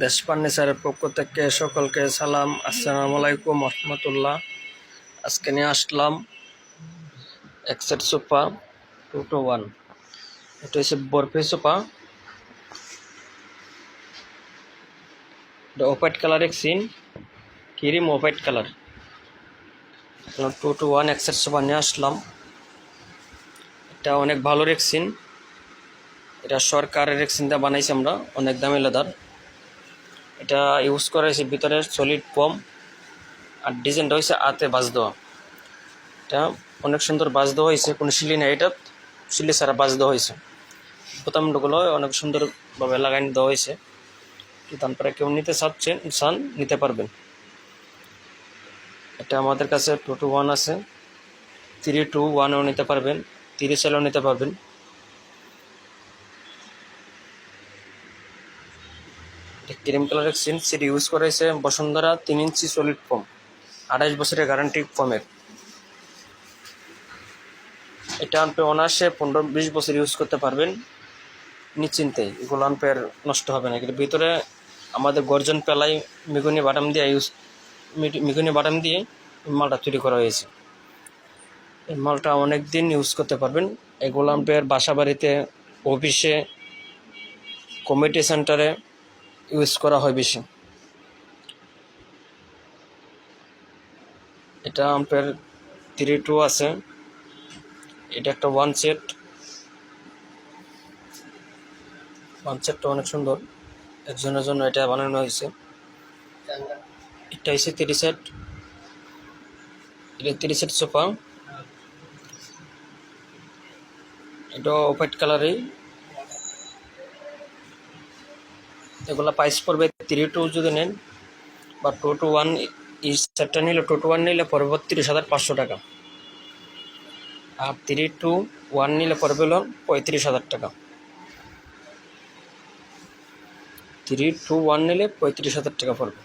দেশ ফার্নিচারের পক্ষ থেকে সকলকে সালাম। আসসালামু আলাইকুম রহমতুল্লাহ। আজকে নিয়ে আসলাম এক সেট সোফা 2 to 1। এটা হচ্ছে বরফি সোফা, এটা অফ হোয়াইট কালার সিন, cream off white colour. 2 to 1 এক সেট সোফা নিয়ে আসলাম। এটা অনেক ভালো রেক্সিন, এটা সরকারের রেক্সিন দিয়ে বানাইছি আমরা, অনেক দামি লেদার। এটা ইউজ করা হয়েছে ভিতরে সলিড ফোম, আর ডিজাইনটা হয়েছে আতে বাজ দেওয়া। এটা অনেক সুন্দর বাজ দেওয়া হয়েছে, কোনো শিলি নেই, এটা শিলি ছাড়া বাজ দেওয়া হয়েছে। বোতামগুলো অনেক সুন্দরভাবে লাগাই দেওয়া হয়েছে। তারপরে কেউ নিতে চান নিতে পারবেন। এটা আমাদের কাছে 2 to 1 আছে, 3 to 1ও নিতে পারবেন, 30 নিতে পারবেন। ক্রিম কালারের সিট ইউজ করেছে বসুন্ধরা 3 ইঞ্চি সলিড ফোম, 28 বছরের গ্যারান্টি ফোমের। এটা আপনি অনায়াসে 15-20 বছর ইউজ করতে পারবেন নিশ্চিন্তে, এগুলো আনপের নষ্ট হবে না। কিন্তু ভিতরে আমাদের গর্জন পেলাই মিগুনি বাটাম দিয়ে মালটা তৈরি করা হয়েছে। এই মালটা অনেক দিন ইউজ করতে পারবেন। এগুলো আনপের বাসা বাড়িতে, অফিসে, কমিউনিটি সেন্টারে ইউজ করা হয় বেশি। এটা আম্পের 3-2 আছে। এটা একটা ওয়ান সেটটা অনেক সুন্দর, একজনের জন্য এটা বানানো হয়েছে। এটা হচ্ছে 30 সেট, এটা 30 সেট সোফা। এটা হোয়াইট কালারেই। এগুলো প্রাইস পড়বে 3-2 যদি নেন, বা 2 to 1 এই সেটটা নিলে 2 to 1 নিলে পড়বে 32,500 টাকা, আর 3 to 1 নিলে পড়বে হলো 35,000 টাকা। 3 to 1 নিলে 35,000 টাকা পড়বে।